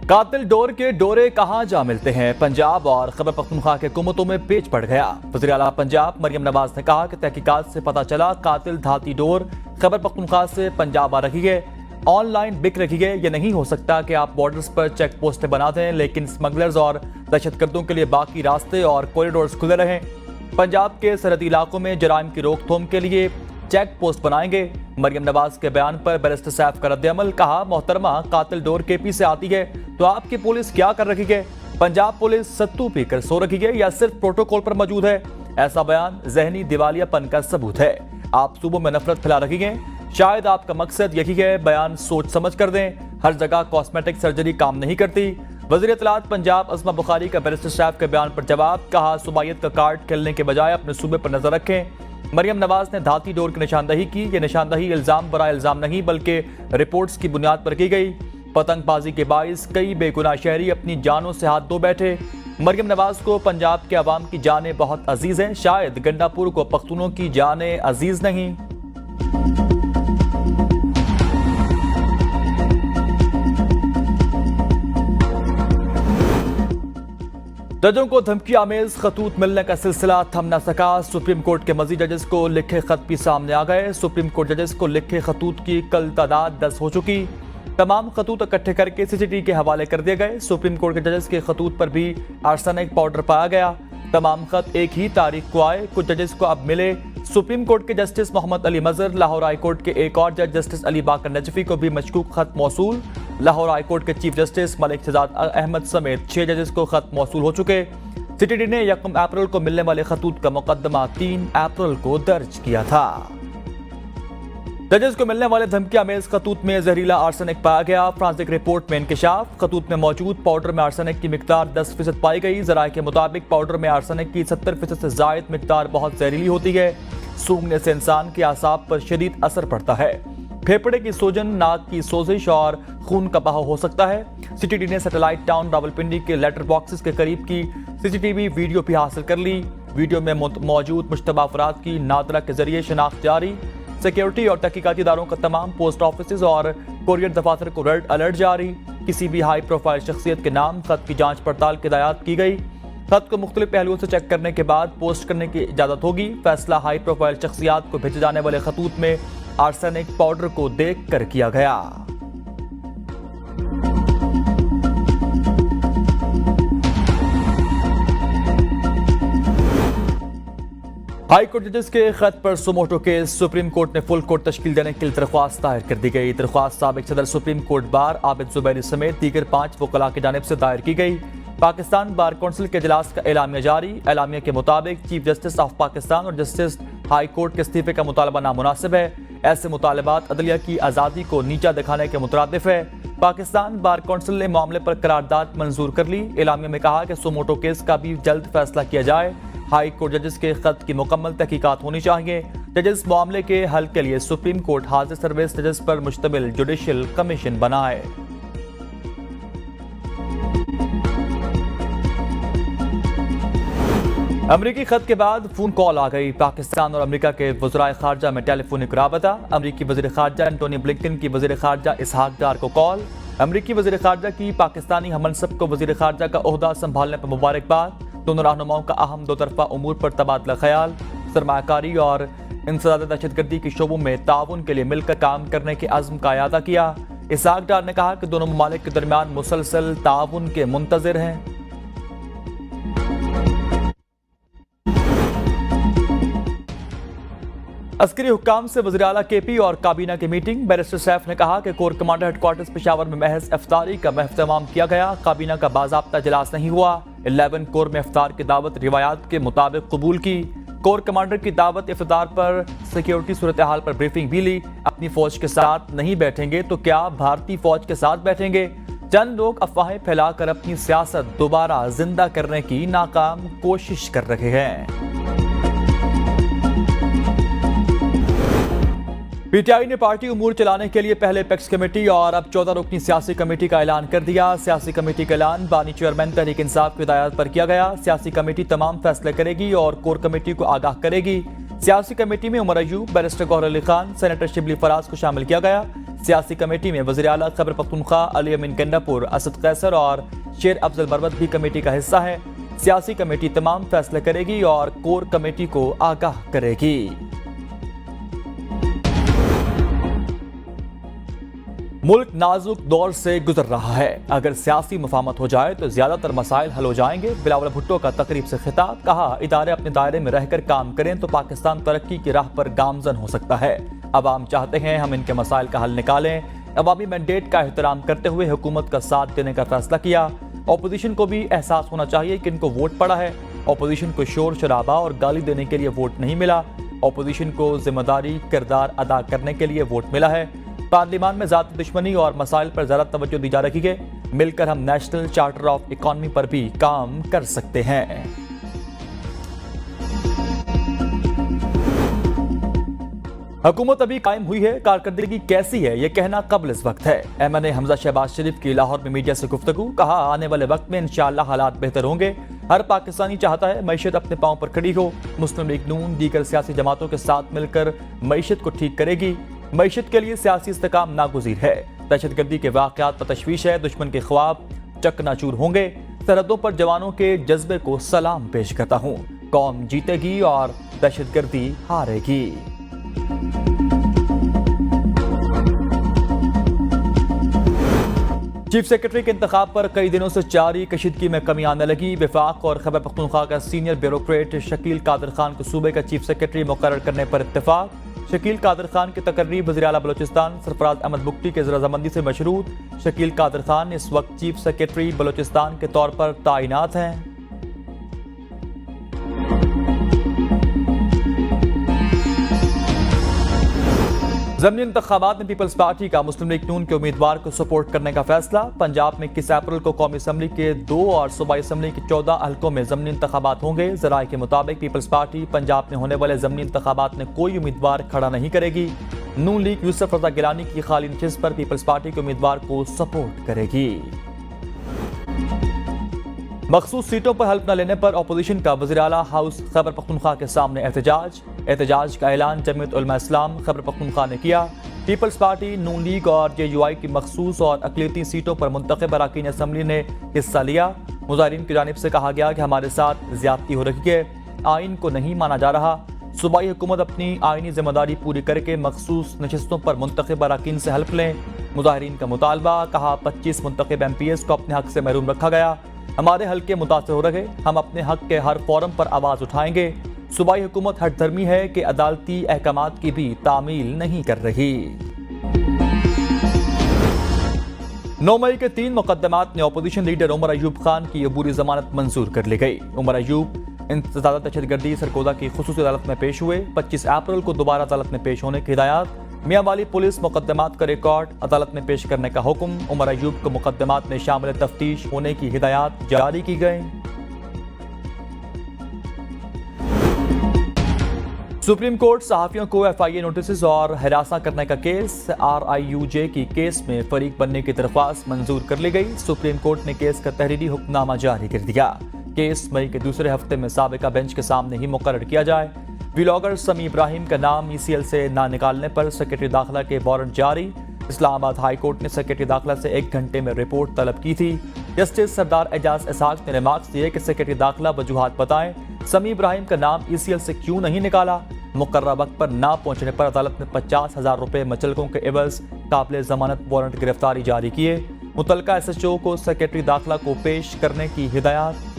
कातिल डोर के डोरे कहां जा मिलते हैं? पंजाब और खैबर पख्तूनख्वा के हुकूमतों में पेच पड़ गया। वज़ीर आला पंजाब मरियम नवाज ने कहा कि तहकीकात से पता चला कातिल धाती डोर खैबर पख्तूनख्वा से पंजाब आ रही है, ऑनलाइन बिक रही है। यह नहीं हो सकता कि आप बॉर्डर्स पर चेक पोस्टें बना दें लेकिन स्मगलर्स और दहशतगर्दों के लिए बाकी रास्ते और कॉरिडोर्स खुले रहें। पंजाब के सरहदी इलाकों में जराइम की रोकथाम के लिए चेक पोस्ट बनाएंगे। मरियम नवाज के बयान पर बैरिस्टर सैफ का रद्द-ए-अमल। कहा, मोहतरमा कातिल डोर केपी से आती है तो आपकी पुलिस क्या कर रही है? पंजाब पुलिस सत्तू पीकर सो रही है या सिर्फ प्रोटोकॉल पर मौजूद है? ऐसा बयान जहनी दिवालियापन का सबूत है। आप सूबों में नफरत फैला रही हैं, शायद आपका मकसद यही है। बयान सोच समझ कर दें। हर जगह कॉस्मेटिक सर्जरी काम नहीं करती। वज़ीर इत्तलात पंजाब अज़मा बुखारी का बैरिस्टर सैफ के बयान पर जवाब। कहा, सूबाइयत का कार्ड खेलने के बजाय अपने सूबे पर नजर रखें। मरियम नवाज ने धाती डोर की निशानदही की। यह निशानदही इल्जाम बरा इल्जाम नहीं बल्कि रिपोर्ट्स की बुनियाद पर की गई। पतंगबाजी के बाइस कई बेगुनाह शहरी अपनी जानों से हाथ धो बैठे। मरियम नवाज को पंजाब के अवाम की जानें बहुत अजीज हैं, शायद गंडापुर को पख्तूनों की जानें अजीज नहीं। जजों को धमकी आमेज खतूत मिलने का सिलसिला थम न सका। सुप्रीम कोर्ट के मजीद जजेस को लिखे खत भी सामने आ गए। सुप्रीम कोर्ट जजेस को लिखे खतूत की कल तादाद 10 हो चुकी। तमाम खतूत इकट्ठे करके सीसीटीवी के हवाले कर दिए गए। सुप्रीम कोर्ट के जजेस के खतूत पर भी आर्सेनिक पाउडर पाया गया। तमाम खत एक ही तारीख को आए। कुछ जजेस को अब मिले। सुप्रीम कोर्ट के जस्टिस मोहम्मद अली मजहर, लाहौर हाई कोर्ट के एक और जज जस्टिस अली बाकर नजफी को भी मशकूक खत मौसूल। लाहौर हाई कोर्ट के चीफ जस्टिस मलिक शहजाद अहमद समेत 6 जजेस को खत मौसूल हो चुके। सीटीडी ने 1 अप्रैल को मिलने वाले खतूत का मुकदमा 3 अप्रैल को दर्ज किया था। जजेस को मिलने वाले धमकी आमेज खतूत में जहरीला आर्सेनिक पाया गया। फ्रांसिक रिपोर्ट में इंकशाफ। खतूत में मौजूद पाउडर में आर्सेनिक की मिकदार 10% पाई गई। जराये के मुताबिक पाउडर में आर्सेनिक की 70% से जायद मिकदार बहुत जहरीली होती है। सूंघने से इंसान के आसाब पर शदीद असर पड़ता है। फेफड़े की सूजन, नाक की सोजिश और खून का बहाव हो सकता है। सीटीडी ने सैटेलाइट टाउन रावलपिंडी के लेटर बॉक्सेस के करीब की सीसीटीवी वीडियो भी हासिल कर ली। वीडियो में मौजूद मुश्तबा अफराद की नादरा के जरिए शनाख्त जारी। सिक्योरिटी और तहकीकाती इदारों का तमाम पोस्ट ऑफिस और कोरियर दफातर को रेड अलर्ट जारी। किसी भी हाई प्रोफाइल शख्सियत के नाम खत की जांच पड़ताल की हिदायत की गई। खत को मुख्तलिफ पहलुओं से चेक करने के बाद पोस्ट करने की इजाजत होगी। फैसला हाई प्रोफाइल शख्सियात को भेजे जाने वाले खतूत में आर्सेनिक पाउडर को देख कर किया गया। हाई कोर्ट जजेस के खत पर सुमोटो केस। सुप्रीम कोर्ट ने फुल कोर्ट तश्कील देने के लिए दरख्वास्त दायर कर दी गई। दरख्वास्त साबिक सदर supreme court bar Abid Zubairi समेत दीगर 5 वकला की जानिब से दायर की गई। पाकिस्तान बार कौंसिल के इजलास का एलामिया जारी। एलामिया के मुताबिक चीफ जस्टिस ऑफ पाकिस्तान और जस्टिस हाई कोर्ट के इस्तीफे का मुतालबा नामुनासिब है। ऐसे मुतालबात अदलिया की आज़ादी को नीचा दिखाने के मुतरादिफ है। पाकिस्तान बार कौंसिल ने मामले पर करारदाद मंजूर कर ली। एलामिया में कहा कि सुमोटो केस का भी जल्द फैसला किया जाए। हाई कोर्ट जजेस के खत की मुकम्मल तहकीकात होनी चाहिए। जजेस मामले के हल के लिए सुप्रीम कोर्ट हाजिर सर्विस जजेस पर मुश्तमिल जुडिशल कमीशन बनाए। अमरीकी खत के बाद फोन कॉल आ गई। पाकिस्तान और अमेरिका के वज़राए खारजा में टेलीफोनिक राबता। अमरीकी वज़ीर खारजा एंटोनी ब्लिंकन की वज़ीर खारजा इसहाक डार को कॉल। अमरीकी वज़ीर खारजा की पाकिस्तानी हमनसब को वज़ीर खारजा का ओहदा संभालने पर मुबारकबाद। दोनों रहनुमाओं का अहम दो तरफा उमूर पर तबादला ख्याल। सरमायाकारी और इंसदाद दहशतगर्दी के शोबों में ताउन के लिए मिलकर काम करने के अज़्म का इयादा किया। इसहाक डार ने कहा कि दोनों ममालिक के दरमियान मुसलसल ताउन के मुंतज़िर हैं। अस्करी हुक्काम से वज़ीर आला केपी और काबीना की मीटिंग। बैरिस्टर सैफ ने कहा कि कोर कमांडर हेडक्वार्टर्स पेशावर में महज इफ्तारी का एहतमाम किया गया। काबीना का बाज़ाब्ता इजलास नहीं हुआ। 11 कोर में इफ्तार की दावत रिवायात के मुताबिक कबूल की। कोर कमांडर की दावत इफ्तार पर सिक्योरिटी सूरत हाल पर ब्रीफिंग भी ली। अपनी फौज के साथ नहीं बैठेंगे तो क्या भारतीय फौज के साथ बैठेंगे? चंद लोग अफवाहें फैलाकर अपनी सियासत दोबारा जिंदा करने की नाकाम कोशिश कर रहे हैं। पीटीआई ने पार्टी उमूर चलाने के लिए पहले पेक्स कमेटी और अब 14 रुकनी सियासी कमेटी का ऐलान कर दिया। सियासी कमेटी का ऐलान बानी चेयरमैन तहरीक इंसाफ की हिदायत पर किया गया। सियासी कमेटी तमाम फैसले करेगी और कोर कमेटी को आगाह करेगी। सियासी कमेटी में उमर अयूब, बैरिस्टर गौहर अली खान, सेनेटर शिबली फराज को शामिल किया गया। सियासी कमेटी में वज़ीर आला खैबर पख्तूनख्वा अली अमीन गंडापुर, असद कैसर और शेर अफजल मरवत भी कमेटी का हिस्सा है। सियासी कमेटी तमाम फैसले करेगी और कोर कमेटी को आगाह करेगी। मुल्क नाजुक दौर से गुजर रहा है। अगर सियासी मुफाहमत हो जाए तो ज्यादातर मसाइल हल हो जाएंगे। बिलावल भुट्टो का तकरीब से खिताब, कहा इदारे अपने दायरे में रहकर काम करें तो पाकिस्तान तरक्की की राह पर गामजन हो सकता है। अवाम चाहते हैं हम इनके मसाइल का हल निकालें। अवामी मैंडेट का एहतराम करते हुए हुकूमत का साथ देने का फैसला किया। अपोजिशन को भी एहसास होना चाहिए कि इनको वोट पड़ा है। अपोजिशन को शोर शराबा और गाली देने के लिए वोट नहीं मिला। अपोजिशन को जिम्मेदारी किरदार अदा करने के लिए वोट मिला है। पार्लियामान में जाती दुश्मनी और मसाइल पर ज़्यादा तवज्जो दी जा रही है। मिलकर हम नेशनल चार्टर ऑफ इकॉनमी पर भी काम कर सकते हैं। हुकूमत अभी कायम हुई है, कारकर्दगी कैसी है यह कहना कबल इस वक्त है। MNA हमजा शहबाज शरीफ की लाहौर में मीडिया से गुफ्तगू, कहा आने वाले वक्त में इंशाअल्लाह हालात बेहतर होंगे। हर पाकिस्तानी चाहता है मईशत अपने पांव पर खड़ी हो। मुस्लिम लीग नून दीगर सियासी जमातों के साथ मिलकर मईशत को ठीक करेगी। मईशत के लिए सियासी इस्तेकाम नागुज़ीर है। दहशतगर्दी के वाक़यात पर तशवीश है। दुश्मन के ख्वाब चकनाचूर होंगे। सरहदों पर जवानों के जज्बे को सलाम पेश करता हूँ। कौम जीतेगी और दहशतगर्दी हारेगी। चीफ सेक्रेटरी के इंतखाब पर कई दिनों से जारी कशीदगी में कमी आने लगी। वफाक और खैबर पख्तूनख्वा का सीनियर ब्यूरोक्रेट शकील कादर खान को सूबे का चीफ सेक्रेटरी मुकर्रर करने पर इत्तेफाक। शकील कादर खान की तकर्रीर वज़ीर आला बलोचिस्तान सरफराज अहमद बुगटी के रजामंदी से मशरूत। शकील कादर खान इस वक्त चीफ सेक्रेटरी बलोचिस्तान के तौर पर तैनात हैं। ज़मीनी इंतखाबात में पीपल्स पार्टी का मुस्लिम लीग नून के उम्मीदवार को सपोर्ट करने का फैसला। पंजाब में 21 अप्रैल को कौमी असम्बली के 2 और सूबाई असम्बली के 14 हल्कों में ज़मीनी इंतखाबात होंगे। ज़राए के मुताबिक पीपल्स पार्टी पंजाब में होने वाले ज़मीनी इंतखाबात में कोई उम्मीदवार खड़ा नहीं करेगी। नून लीग यूसुफ रज़ा गिलानी की खाली नशिस्त पर पीपल्स पार्टी के उम्मीदवार को सपोर्ट करेगी। मखसूस सीटों पर हल्फ न लेने पर अपोजिशन का वज़ीर आला हाउस खैबर पख्तूनख्वा के सामने एहतजाज का ऐलान जमीयत उलमा इस्लाम खैबर पख्तूनख्वा ने किया। पीपल्स पार्टी, नून लीग और JUI की मखसूस और अक़लियती सीटों पर मुंतखब अरकान असम्बली ने हिस्सा लिया। मुज़ाहिरीन की जानिब से कहा गया कि हमारे साथ ज़्यादती हो रही है, आइन को नहीं माना जा रहा। सूबाई हुकूमत अपनी आइनी जिम्मेदारी पूरी करके मखसूस नशिस्तों पर मुंतखब अरकान से हल्फ लें। मुज़ाहिरीन का मुतालबा, कहा 25 मुंतखब MPs को अपने हक से महरूम रखा गया। हमारे हल्के मुतासर हो रहे, हम अपने हक के हर फोरम पर आवाज़ उठाएंगे। सूबाई हुकूमत हट धर्मी है कि अदालती अहकामात की भी तामील नहीं कर रही। 9 मई के 3 मुकदमात में अपोजिशन लीडर उमर अयूब खान की अबूरी जमानत मंजूर कर ली गई। उमर अयूब इंतज़ामी दहशतगर्दी सरगोदा की खुसूसी अदालत में पेश हुए। 25 अप्रैल को दोबारा अदालत में पेश होने की हिदायत। मियांवाली पुलिस मुकदमात का रिकॉर्ड अदालत में पेश करने का हुक्म। उमर अयूब को मुकदमात में शामिल तफ्तीश होने की हिदायत जारी की गई। सुप्रीम कोर्ट सहाफियों को FIA नोटिस और हिरासत करने का केस। RIUJ की केस में फरीक बनने की दरख्वास्त मंजूर कर ली गई। सुप्रीम कोर्ट ने केस का तहरीरी हुक्मनामा जारी कर दिया। केस मई के दूसरे हफ्ते में साबिका बेंच के सामने ही मुकर्रर किया जाए। व्लॉगर समी इब्राहिम का नाम ECL से ना निकालने पर सेक्रेटरी दाखिला के वारंट जारी। इस्लामाबाद हाई कोर्ट ने सेक्रेटरी दाखिला से 1 घंटे में रिपोर्ट तलब की थी। जस्टिस सरदार एजाज इसहाक ने रिमार्क्स दिए कि सेक्रेटरी दाखिला वजूहात बताएं, समी इब्राहिम का नाम ECL से क्यों नहीं निकाला। मुकर्रर वक्त पर ना पहुंचने पर अदालत ने 50,000 रुपए मुचलकों के एवज काबिल जमानत वारंट गिरफ्तारी जारी किए। मुतलका SHO को सेक्रेटरी दाखिला को पेश करने की हिदायत।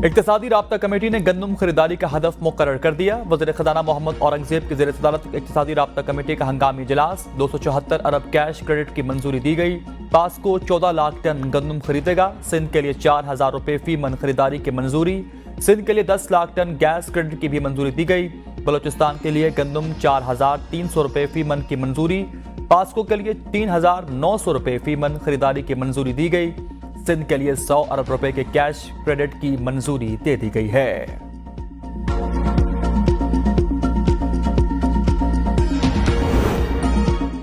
इक्तिसादी राब्ता कमेटी ने गंदम खरीदारी का हदफ मुकर्रर कर दिया। वज़ीर खजाना मोहम्मद औरंगजेब की ज़ेर सदारत इक्तिसादी राब्ता कमेटी का हंगामी इजलास। 274 अरब कैश क्रेडिट की मंजूरी दी गई। पास्को 14 लाख टन गंदम खरीदेगा। सिंध के लिए 4,000 रुपए फी मन खरीदारी की मंजूरी। सिंध के लिए 10 लाख टन गैस क्रेडिट की भी मंजूरी दी गई। बलोचिस्तान के लिए गंदम 4,300 रुपए फी मन की मंजूरी। पास्को के लिए 3,900 रुपए फी मन खरीदारी की मंजूरी दी गई। सिंध के लिए 100 अरब रुपए के कैश क्रेडिट की मंजूरी दे दी गई है।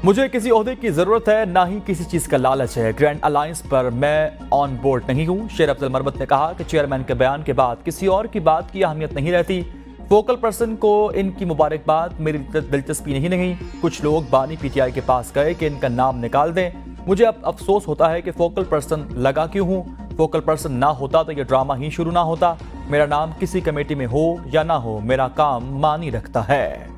मुझे किसी ओहदे की जरूरत है, ना ही किसी चीज का लालच है। ग्रैंड अलायंस पर मैं ऑन बोर्ड नहीं हूं। शेर अफजल मरवत ने कहा कि चेयरमैन के बयान के बाद किसी और की बात की अहमियत नहीं रहती। फोकल पर्सन को इनकी मुबारकबाद मेरी दिलचस्पी नहीं। कुछ लोग बानी पीटीआई के पास गए कि इनका नाम निकाल दें। मुझे अब अफसोस होता है कि फोकल पर्सन लगा क्यों हूं। फोकल पर्सन ना होता तो यह ड्रामा ही शुरू ना होता। मेरा नाम किसी कमेटी में हो या ना हो, मेरा काम मानी रखता है।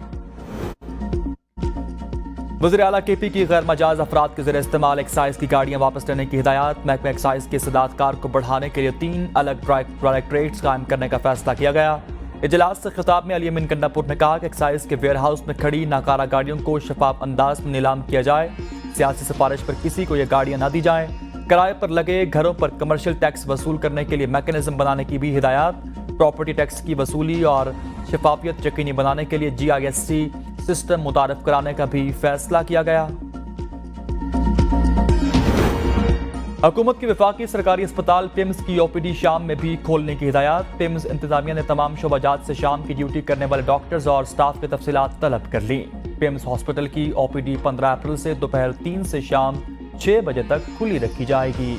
वज़ीर आला केपी की गैर मजाज अफराद के ज़रिए इस्तेमाल एक्साइज की गाड़ियां वापस लेने की हिदायत। महकमा एक्साइज के सदादकार को बढ़ाने के लिए 3 अलग डायरेक्टरेट्स कायम करने का फैसला किया गया। इजलास से खिताब में अली अमीन गंडापुर ने कहा कि एक्साइज के वेयर हाउस में खड़ी नाकारा गाड़ियों को शफाफ अंदाज में नीलाम किया जाए। सियासी सिफारिश पर किसी को ये गाड़ियां ना दी जाएं। किराए पर लगे घरों पर कमर्शियल टैक्स वसूल करने के लिए मैकेनिज्म बनाने की भी हिदायत। प्रॉपर्टी टैक्स की वसूली और शफाफियत यकीनी बनाने के लिए GIST सिस्टम मुतारिफ कराने का भी फैसला किया गया। हुकूमत की वफाकी सरकारी अस्पताल पिम्स की OPD शाम में भी खोलने की हिदायत। पिम्स इंतजामिया ने तमाम शोबाजात से शाम की ड्यूटी करने वाले डॉक्टर्स और स्टाफ की तफसीलात तलब कर ली। पिम्स हॉस्पिटल की OPD 15 अप्रैल से दोपहर 3 से शाम 6 बजे तक खुली रखी जाएगी।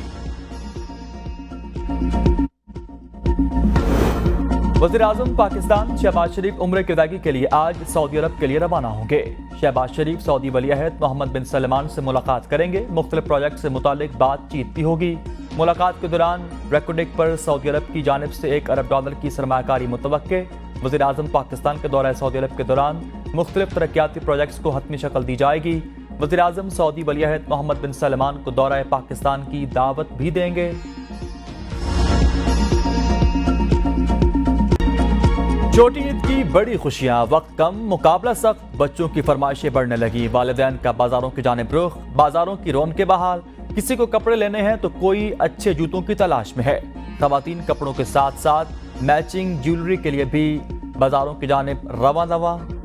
वज़ीर आज़म पाकिस्तान शहबाज शरीफ उम्रे की अदायगी के लिए आज सऊदी अरब के लिए रवाना होंगे। शहबाज शरीफ सऊदी वली-ए-अहद मोहम्मद बिन सलमान से मुलाकात करेंगे। मुख्तलिफ प्रोजेक्ट से मुतालिक बातचीत भी होगी। मुलाकात के दौरान रेकोडिक पर सऊदी अरब की जानिब से $1 अरब की सरमायाकारी मुतवक्के। वज़ीर आज़म पाकिस्तान के दौरा सऊदी अरब के दौरान मुख्तलिफ तरक्याती प्रोजेक्ट्स को हतमी शक्ल दी जाएगी। वज़ीर आज़म सऊदी वली-ए-अहद मोहम्मद बिन सलमान को दौरा पाकिस्तान की दावत भी देंगे। छोटी ईद की बड़ी खुशियां, वक्त कम मुकाबला सख्त, बच्चों की फरमाइशें बढ़ने लगी। वालिदैन का बाजारों की जानिब रुख, बाजारों की रौनकें बहाल। किसी को कपड़े लेने हैं तो कोई अच्छे जूतों की तलाश में है। खवातीन कपड़ों के साथ साथ मैचिंग ज्वेलरी के लिए भी बाजारों की जानिब रवाना।